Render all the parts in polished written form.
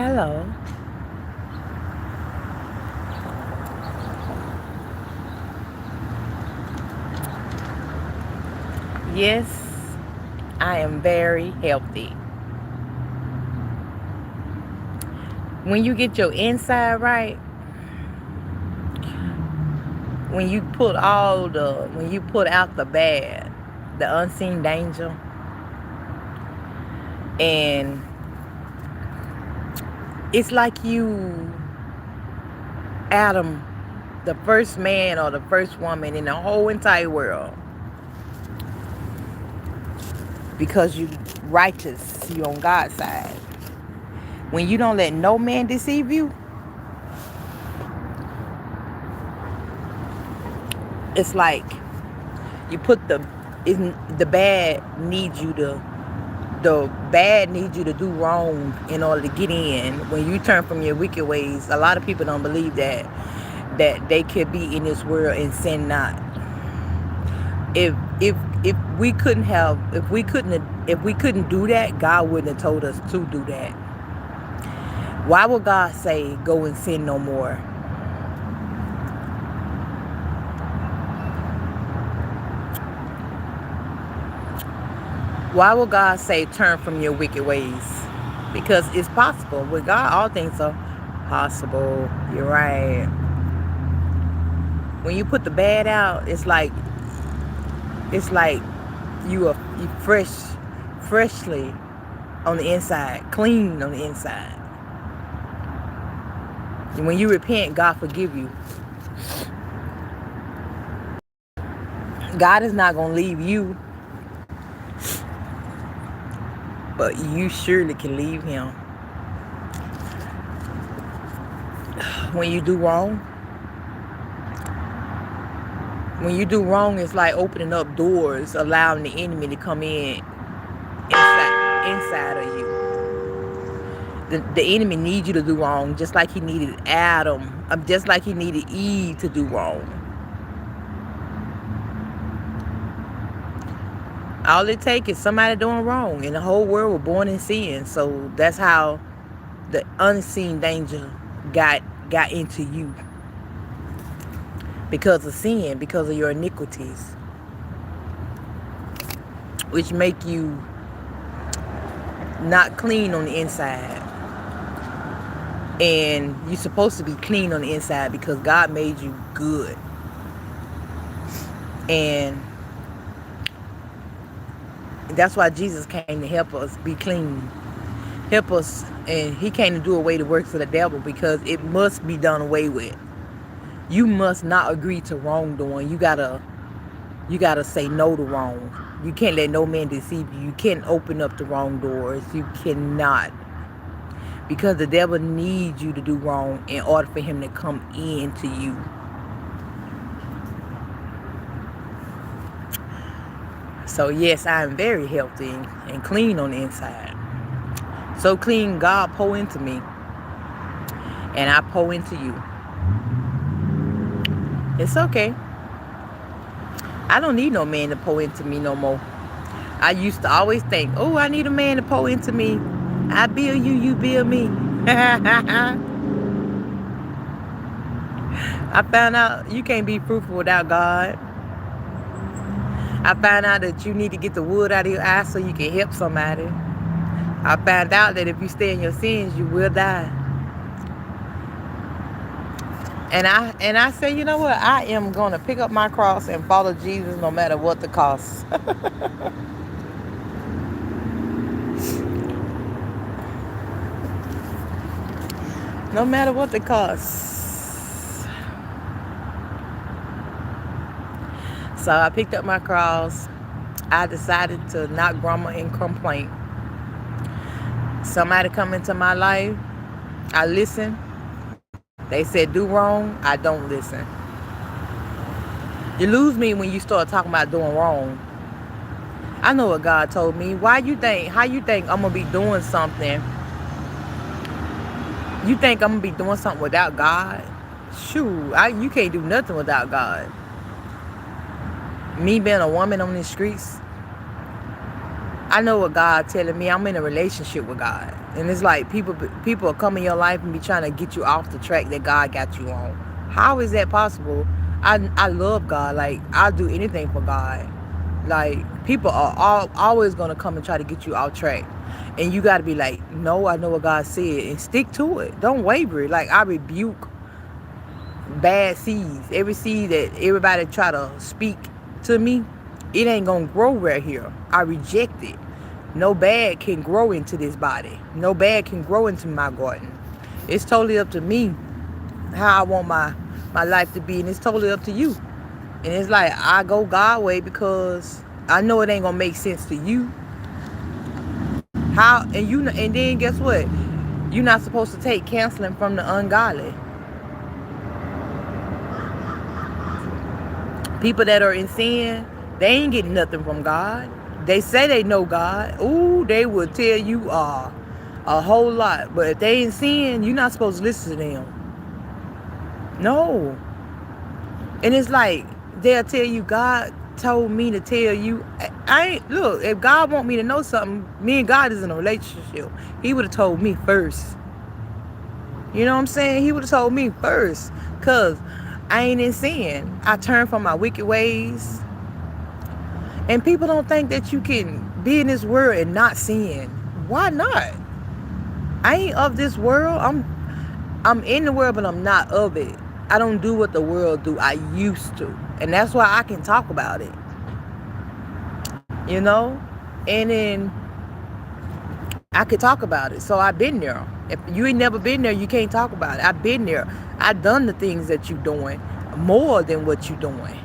Hello. Yes, I am very healthy. When you get your inside right, when you put out the bad, the unseen danger, and it's like you, Adam, the first man or the first woman in the whole entire world, because you righteous, you on God's side. When you don't let no man deceive you, it's like you put the bad needs you to the bad needs you to do wrong in order to get in. When you turn from your wicked ways, a lot of people don't believe that they could be in this world and sin not. If if if we couldn't have if we couldn't do that, God wouldn't have told us to do that. Why would God say go and sin no more? Why would God say turn from your wicked ways? Because it's possible. With God, all things are possible. You're right. When you put the bad out, it's like you freshly on the inside, clean on the inside. And when you repent, God forgive you. God is not gonna leave you, but you surely can leave Him. When you do wrong, it's like opening up doors, allowing the enemy to come in inside of you. The enemy needs you to do wrong, just like he needed Adam, just like he needed Eve to do wrong. All it takes is somebody doing wrong, and the whole world was born in sin. So that's how the unseen danger got into you, because of sin, because of your iniquities, which make you not clean on the inside. And you're supposed to be clean on the inside because God made you good. And that's why Jesus came to help us be clean. Help us. And He came to do away the works of the devil, because it must be done away with. You must not agree to wrongdoing. You gotta say no to wrong. You can't let no man deceive you. You can't open up the wrong doors. You cannot. Because the devil needs you to do wrong in order for him to come into you. So yes, I am very healthy and clean on the inside. So clean, God pour into me, and I pour into you. It's okay. I don't need no man to pour into me no more. I used to always think, oh, I need a man to pour into me. I build you, you build me. I found out you can't be fruitful without God. I found out that you need to get the wood out of your eye so you can help somebody. I found out that if you stay in your sins, you will die. And I said, you know what? I am gonna pick up my cross and follow Jesus no matter what the cost. No matter what the cost. So I picked up my cross. I decided to not grumble and complain. Somebody come into my life, I listen. They said do wrong, I don't listen. You lose me when you start talking about doing wrong. I know what God told me. How you think I'm gonna be doing something? You think I'm gonna be doing something without God? Shoot, you can't do nothing without God. Me being a woman on the streets, I know what God telling me. I'm in a relationship with God. And it's like people will come in your life and be trying to get you off the track that God got you on. How is that possible? I love God. Like, I'll do anything for God. Like, people are always going to come and try to get you off track. And you got to be like, no, I know what God said. And stick to it. Don't waver. Like, I rebuke bad seeds. Every seed that everybody try to speak to me, it ain't going to grow right here. I reject it. No bad can grow into this body. No bad can grow into my garden. It's totally up to me how I want my life to be, and it's totally up to you. And it's like, I go God way because I know it ain't gonna make sense to you. And then guess what? You're not supposed to take counseling from the ungodly. People that are in sin, they ain't getting nothing from God. They say they know God. Ooh, they will tell you a whole lot. But if they ain't sin, you're not supposed to listen to them. No. And it's like, they'll tell you, God told me to tell you. Look, if God want me to know something, me and God is in a relationship. He would have told me first. You know what I'm saying? He would have told me first. Because I ain't in sin. I turn from my wicked ways. And people don't think that you can be in this world and not sin. Why not? I ain't of this world. I'm in the world, but I'm not of it. I don't do what the world do. I used to. And that's why I can talk about it. You know? And then I could talk about it. So I've been there. If you ain't never been there, you can't talk about it. I've been there. I've done the things that you're doing more than what you're doing.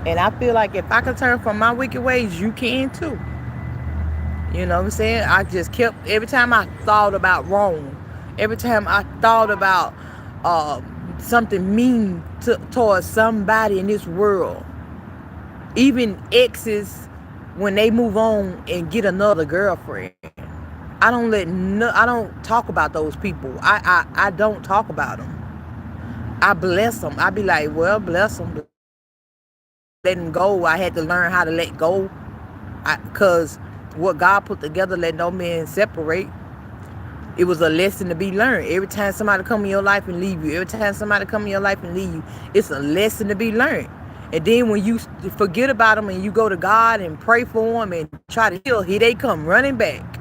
And I feel like if I can turn from my wicked ways, you can too. You know what I'm saying? I just kept, every time I thought about wrong, every time I thought about something mean towards somebody in this world, even exes, when they move on and get another girlfriend, I don't talk about those people. I don't talk about them. I bless them. I be like, well, bless them. Letting go. I had to learn how to let go, because what God put together, let no man separate. It was a lesson to be learned. Every time somebody come in your life and leave you, every time somebody come in your life and leave you, it's a lesson to be learned. And then when you forget about them and you go to God and pray for them and try to heal, here they come running back.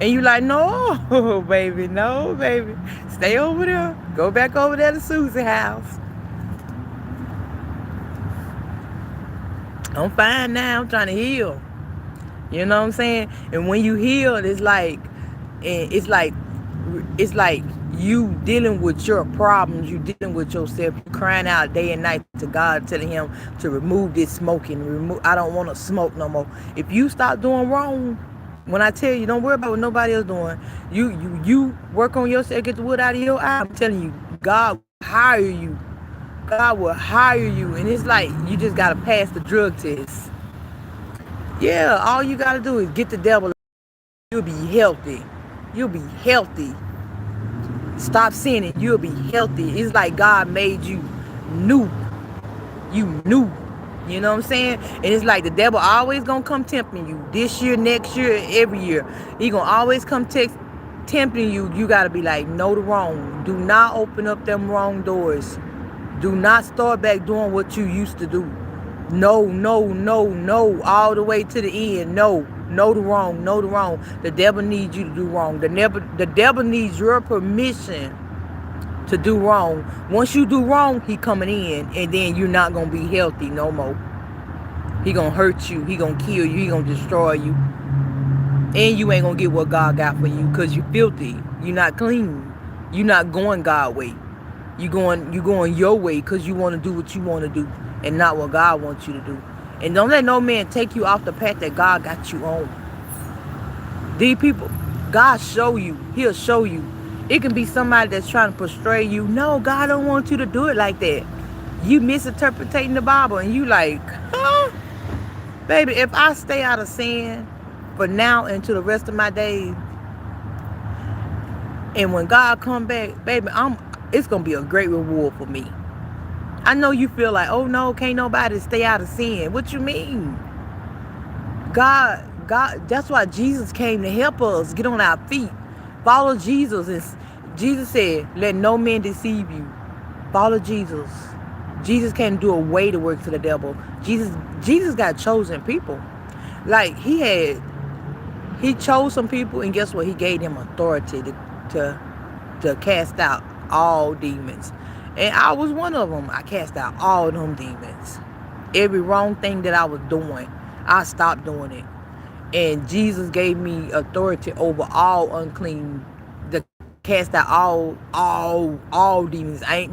And you like, no, baby, no, baby. Stay over there. Go back over there to Susie's house. I'm fine now. I'm trying to heal. You know what I'm saying? And when you heal, it's like you dealing with your problems. You dealing with yourself. You crying out day and night to God, telling Him to remove this smoking. I don't want to smoke no more. If you stop doing wrong, when I tell you, don't worry about what nobody else doing. You work on yourself, get the wood out of your eye. I'm telling you, God will hire you. God will hire you. And it's like, you just got to pass the drug test. Yeah, all you got to do is get the devil. You'll be healthy. You'll be healthy. Stop sinning. You'll be healthy. It's like God made you new. You new. You know what I'm saying? And it's like the devil always going to come tempting you. This year, next year, every year. He going to always come tempting you. You got to be like, no to wrong. Do not open up them wrong doors. Do not start back doing what you used to do. No, no, no, no. All the way to the end. No. No to wrong. No to wrong. The devil needs you to do wrong. The devil needs your permission to do wrong. Once you do wrong, he coming in. And then you're not going to be healthy no more. He going to hurt you. He going to kill you. He going to destroy you. And you ain't going to get what God got for you because you filthy. You're not clean. You're not going God's way. You going your way because you want to do what you want to do and not what God wants you to do. And don't let no man take you off the path that God got you on. These people, God show you. He'll show you. It can be somebody that's trying to persuade you. No, God don't want you to do it like that. You misinterpreting the Bible and you like, huh? Baby, if I stay out of sin for now and to the rest of my days, and when God come back, baby, it's going to be a great reward for me. I know you feel like, oh no, can't nobody stay out of sin. What you mean? God God, that's why Jesus came to help us get on our feet. Follow Jesus. And Jesus said, let no man deceive you. Follow Jesus. Jesus can't do away the works of the devil. Jesus got chosen people. Like he chose some people, and guess what? He gave them authority to cast out all demons. And I was one of them. I cast out all them demons. Every wrong thing that I was doing, I stopped doing it. And Jesus gave me authority over all unclean, to cast out all demons. I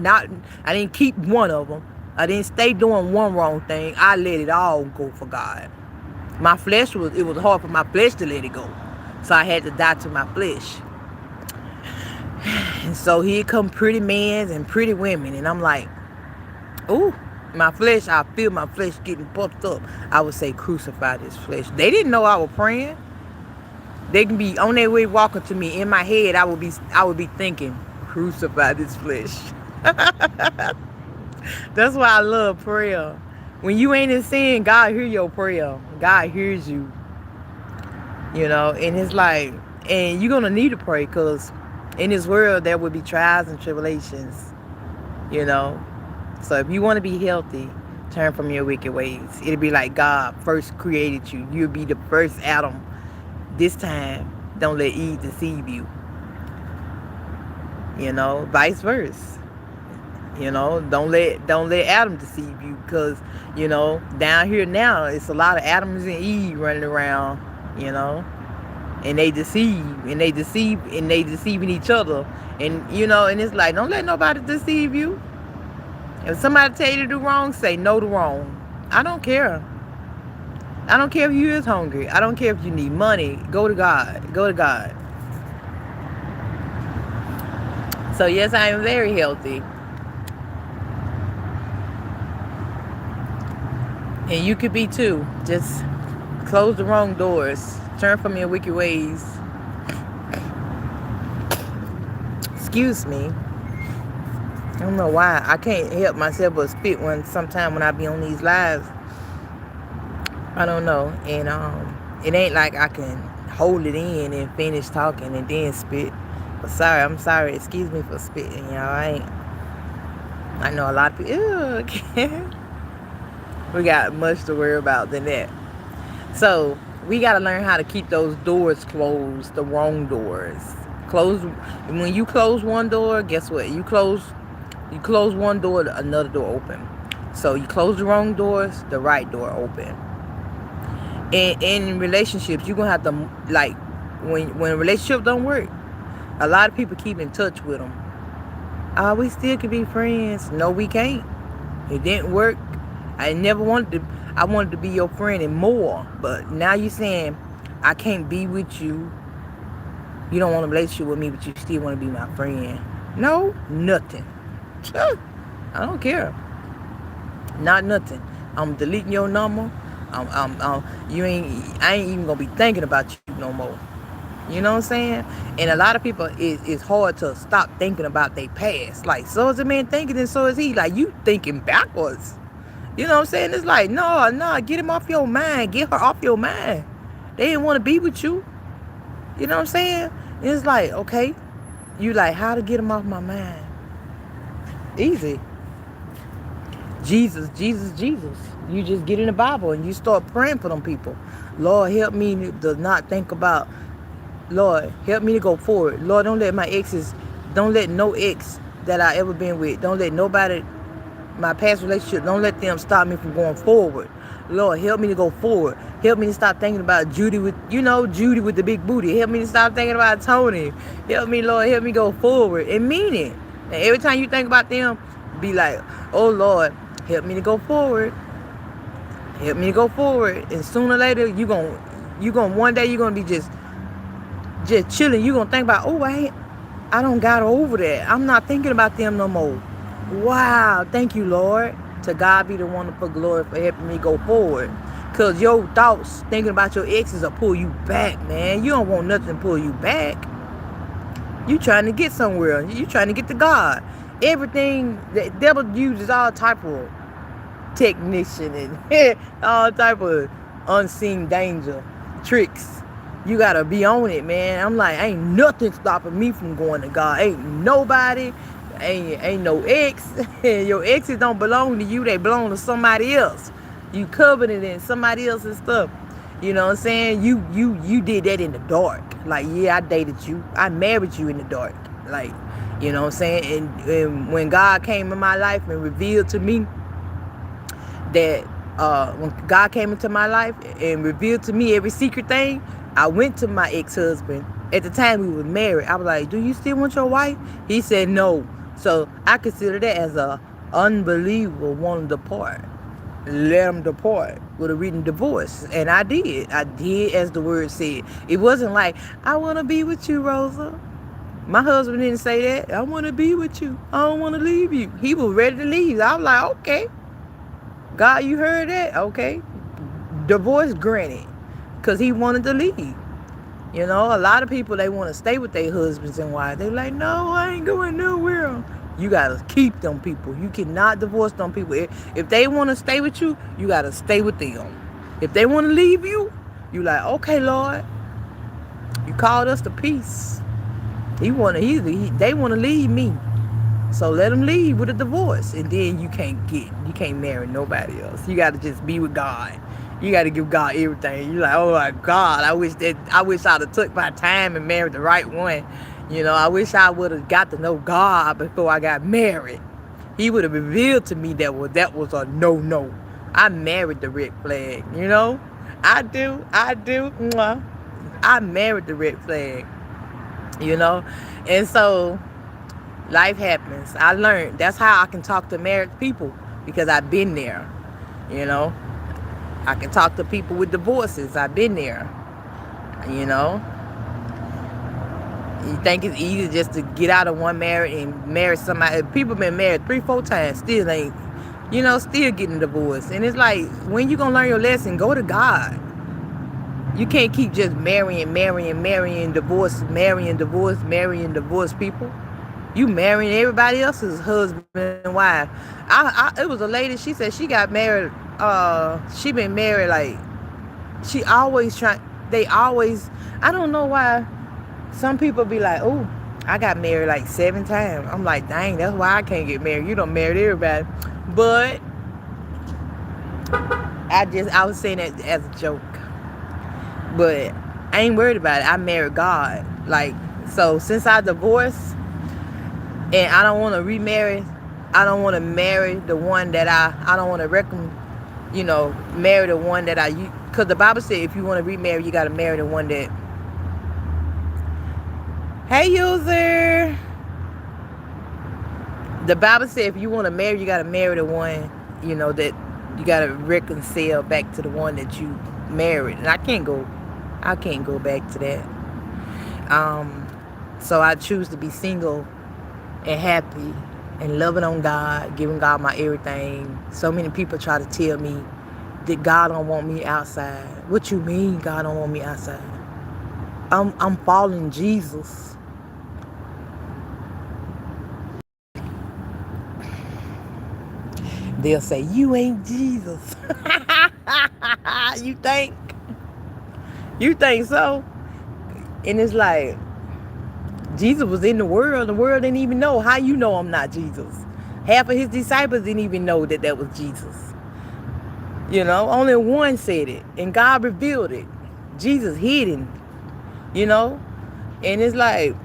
didn't keep one of them. I didn't stay doing one wrong thing. I let it all go for God. My flesh it was hard for my flesh to let it go. So I had to die to my flesh. And so here come pretty men and pretty women. And I'm like, ooh, my flesh, I feel my flesh getting puffed up. I would say, crucify this flesh. They didn't know I was praying. They can be on their way walking to me. In my head, I would be thinking, crucify this flesh. That's why I love prayer. When you ain't in sin, God hear your prayer. God hears you. You know, and it's like, and you're going to need to pray, because in this world there will be trials and tribulations. You know. So if you want to be healthy, turn from your wicked ways. It'll be like God first created you. You'll be the first Adam. This time, don't let Eve deceive you. You know, vice versa. You know, don't let Adam deceive you, because, you know, down here now it's a lot of Adams and Eve running around, you know, and they deceiving each other, and you know, and it's like, don't let nobody deceive you. If somebody tell you to do wrong, say no to wrong. I don't care. I don't care if you is hungry. I don't care if you need money. Go to God. Go to God. So yes, I am very healthy. And you could be too. Just close the wrong doors. Turn from your wicked ways. Excuse me. I don't know why. I can't help myself but spit sometime when I be on these lives. I don't know. And it ain't like I can hold it in and finish talking and then spit. But I'm sorry. Excuse me for spitting, y'all. I know a lot of people. Ew, we got much to worry about than that. So we got to learn how to keep those doors closed, the wrong doors. When you close one door, guess what? You close one door, another door open. So you close the wrong doors, the right door open. And in relationships, you're going to have to, like, when a relationship don't work, a lot of people keep in touch with them. We still can be friends. No, we can't. It didn't work. I wanted to be your friend and more. But now you're saying, I can't be with you. You don't want a relationship with me, but you still want to be my friend. No, nothing. I don't care. Not nothing. I'm deleting your number. I ain't even gonna be thinking about you no more. You know what I'm saying? And a lot of people, it's hard to stop thinking about their past. Like, so is the man thinking, and so is he. Like, you thinking backwards. You know what I'm saying? It's like, no, get him off your mind. Get her off your mind. They didn't want to be with you. You know what I'm saying? And it's like, okay. You like, how to get him off my mind? Easy. Jesus. You just get in the Bible and you start praying for them people. Lord, help me to not think about. Lord, help me to go forward. Lord, don't let no ex that I ever been with, don't let nobody, my past relationship, don't let them stop me from going forward. Lord, help me to go forward. Help me to stop thinking about Judy with the big booty. Help me to stop thinking about Tony. Help me, Lord, help me go forward and mean it. And every time you think about them, be like, oh Lord, help me to go forward. Help me to go forward. And sooner or later, one day you're gonna be just chilling. You're gonna think about, oh, I don't got over that. I'm not thinking about them no more. Wow, thank you, Lord. To God be the wonderful glory for helping me go forward. Because your thoughts thinking about your exes will pull you back, man. You don't want nothing to pull you back. You trying to get somewhere. You trying to get to God. Everything, the devil uses all type of technician and all type of unseen danger tricks. You gotta be on it, man. I'm like, ain't nothing stopping me from going to God. Ain't nobody, ain't no ex. Your exes don't belong to you. They belong to somebody else. You covered in somebody else's stuff. You know what I'm saying? You did that in the dark. Like, yeah, I dated you. I married you in the dark. Like, you know what I'm saying? And when God came in my life and revealed to me that when God came into my life and revealed to me every secret thing, I went to my ex-husband. At the time we were married. I was like, do you still want your wife? He said no. So I consider that as a unbeliever wanting to depart. Let him depart with a written divorce. And I did as the word said. It wasn't like, I want to be with you, Rosa. My husband didn't say that. I want to be with you. I don't want to leave you. He was ready to leave. I was like, okay, God, you heard that? Okay, divorce granted, because he wanted to leave. You know, a lot of people, they want to stay with their husbands and wives. They're like, no, I ain't going nowhere. You got to keep them people. You cannot divorce them people. If they want to stay with you, you got to stay with them. If they want to leave you, you like, okay, Lord, you called us to peace. They want to leave me. So let them leave with a divorce. And then you can't marry nobody else. You got to just be with God. You got to give God everything. You're like, oh my God, I wish I'd have took my time and married the right one. You know, I wish I would have got to know God before I got married. He would have revealed to me that was a no. I married the red flag, you know? I do. Mwah. I married the red flag, you know? And so life happens. I learned. That's how I can talk to married people, because I've been there, you know? I can talk to people with divorces. I've been there, you know? You think it's easy just to get out of one marriage and marry somebody. People been married 3-4 times, still ain't, you know, still getting divorced. And it's like, when you gonna learn your lesson? Go to God. You can't keep just marrying divorce people. You marrying everybody else's husband and wife. It was a lady, she said she got married, she been married, like, I don't know why. Some people be like, oh, I got married like 7 times. I'm like, dang, that's why I can't get married. You done married everybody. But I was saying that as a joke. But I ain't worried about it. I married God. Like, so since I divorced and I don't want to remarry, I don't want to marry the one that I don't want to marry the one that because the Bible said if you want to remarry, you got to marry the one that, hey, user. The Bible said if you want to marry, you got to marry the one, you know, that you got to reconcile back to the one that you married. And I can't go back to that. So I choose to be single and happy and loving on God, giving God my everything. So many people try to tell me that God don't want me outside. What you mean God don't want me outside? I'm following Jesus. They'll say, you ain't Jesus. You think? You think so? And it's like, Jesus was in the world. The world didn't even know. How you know I'm not Jesus? Half of his disciples didn't even know that was Jesus. You know, only one said it. And God revealed it. Jesus hidden. You know? And it's like,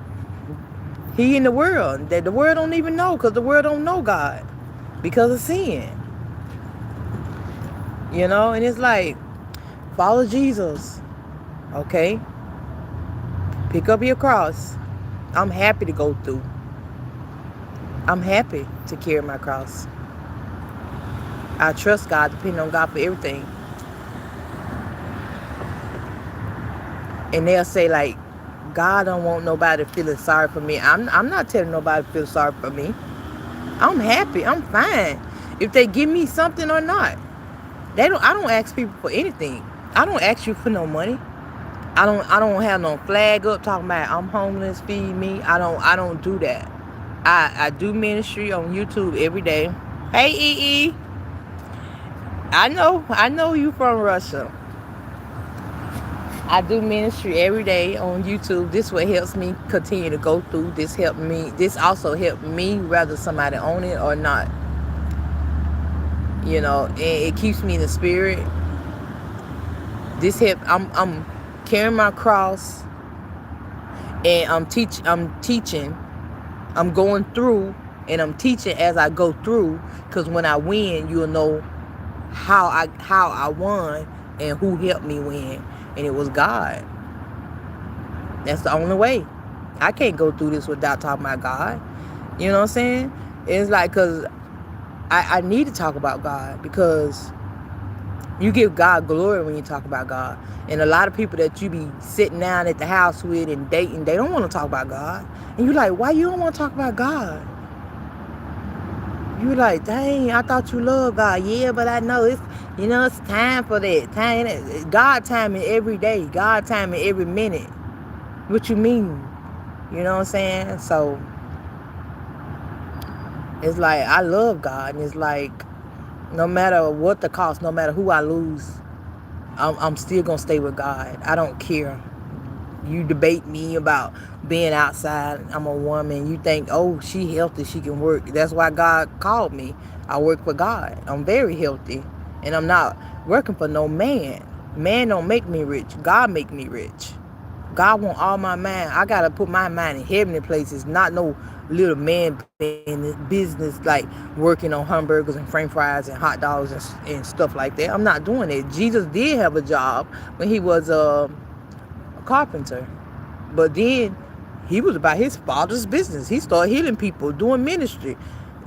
he in the world. That the world don't even know, because the world don't know God. Because of sin. You know? And it's like, follow Jesus. Okay? Pick up your cross. I'm happy to go through. I'm happy to carry my cross. I trust God, depend on God for everything. And they'll say, like, God don't want nobody feeling sorry for me. I'm not telling nobody to feel sorry for me. I'm happy. I'm fine. If they give me something or not. I don't ask people for anything. I don't ask you for no money. I don't have no flag up talking about I'm homeless, feed me. I don't do that. I do ministry on YouTube every day. Hey, EE. I know you from Russia. I do ministry every day on YouTube. This what helps me continue to go through. This also helped me whether somebody own it or not. And it keeps me in the spirit. This help. I'm carrying my cross, and I'm teaching. I'm going through, and I'm teaching as I go through. Cause when I win, you'll know how I won and who helped me win, and it was God. That's the only way. I can't go through this without talking about God. You know what I'm saying? It's like, because I need to talk about God, because you give God glory when you talk about God. And a lot of people that you be sitting down at the house with and dating, they don't want to talk about God. And you're like, why you don't want to talk about God? You're like, dang, I thought you loved God. Yeah, but I know it's time for that. God timing every day. God timing every minute. What you mean? You know what I'm saying? So it's like, I love God, and it's like, no matter what the cost, no matter who I lose, I'm still gonna stay with God. I don't care. You debate me about being outside. I'm a woman. You think, oh, she healthy, she can work. That's why God called me. I work for God. I'm very healthy, and I'm not working for no man. Man don't make me rich. God make me rich. God want all my mind. I gotta put my mind in heavenly places, not no little man business like working on hamburgers and french fries and hot dogs and stuff like that. I'm not doing it. Jesus did have a job when he was a carpenter, but then he was about his father's business. He started healing people, doing ministry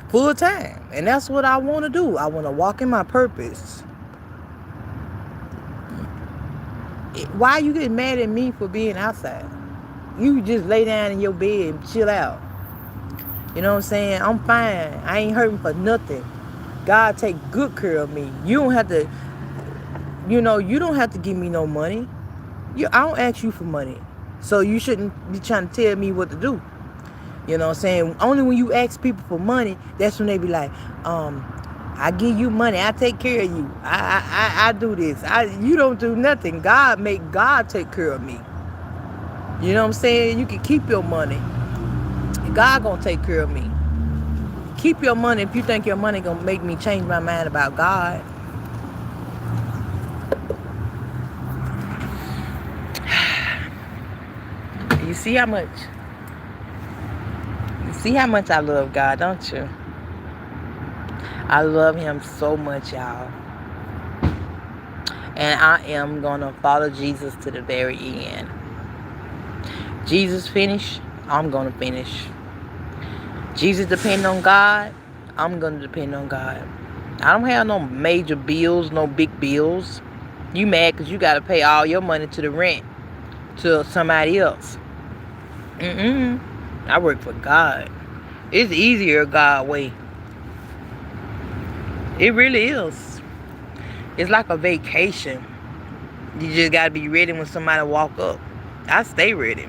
full time, and that's what I want to do. I want to walk in my purpose. Why you getting mad at me for being outside? You just lay down in your bed and chill out. You know what I'm saying? I'm fine. I ain't hurting for nothing. God take good care of me. You don't have to, you don't have to give me no money. I don't ask you for money. So you shouldn't be trying to tell me what to do. You know what I'm saying? Only when you ask people for money, that's when they be like, I give you money. I take care of you. I do this. You don't do nothing. God take care of me. You know what I'm saying? You can keep your money. God gonna take care of me. Keep your money if you think your money gonna make me change my mind about God. You see how much I love God, don't you? I love him so much, y'all. And I am gonna follow Jesus to the very end. Jesus finished, I'm gonna finish. Jesus depend on God, I'm gonna depend on God. I don't have no major bills, no big bills. You mad because you gotta pay all your money to the rent to somebody else. I work for God. It's easier God way. It really is. It's like a vacation. You just gotta be ready when somebody walk up. I stay ready.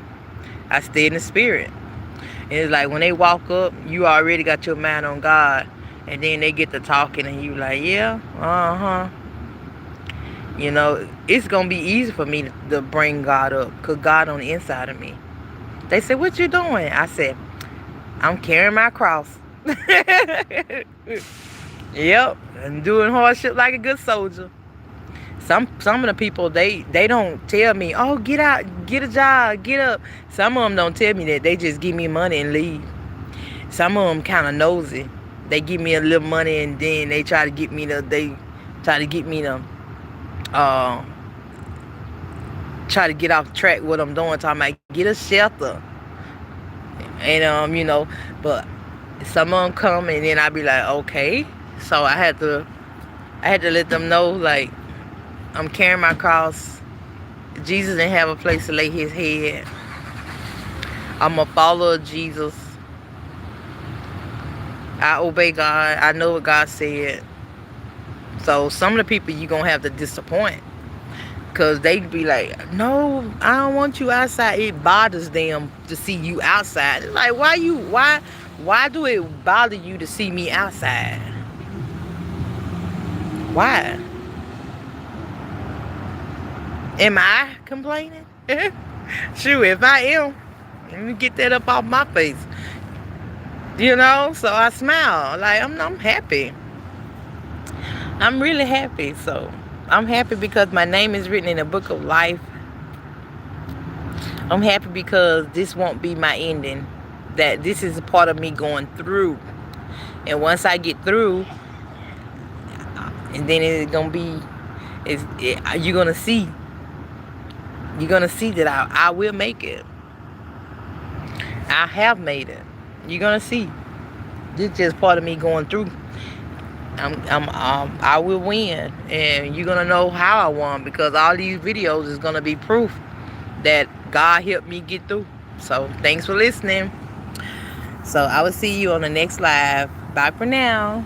I stay in the spirit. And it's like when they walk up, you already got your mind on God. And then they get to talking and you like, yeah, it's going to be easy for me to bring God up. Because God on the inside of me. They said, what you doing? I said, I'm carrying my cross. Yep. I'm doing hardship like a good soldier. Some of the people, they don't tell me, oh, get out, get a job, get up. Some of them don't tell me that. They just give me money and leave. Some of them kind of nosy. They give me a little money and then they try to get me to try to get off track what I'm doing. Talking about get a shelter. And but some of them come and then I be like, okay. So I had to let them know, like, I'm carrying my cross. Jesus didn't have a place to lay his head. I'm a follower of Jesus. I obey God. I know what God said. So some of the people you're going to have to disappoint. Because they be like, no, I don't want you outside. It bothers them to see you outside. It's like, why do it bother you to see me outside? Why? Am I complaining? Shoot, if I am, let me get that up off my face. You know, so I smile. Like, I'm happy. I'm really happy. So I'm happy because my name is written in the book of life. I'm happy because this won't be my ending. That this is a part of me going through. And once I get through, and then it's gonna be, you're gonna see. You're gonna see that I will make it. I have made it. You're gonna see. This is just part of me going through. I will win, and you're gonna know how I won because all these videos is gonna be proof that God helped me get through. So thanks for listening. So I will see you on the next live. Bye for now.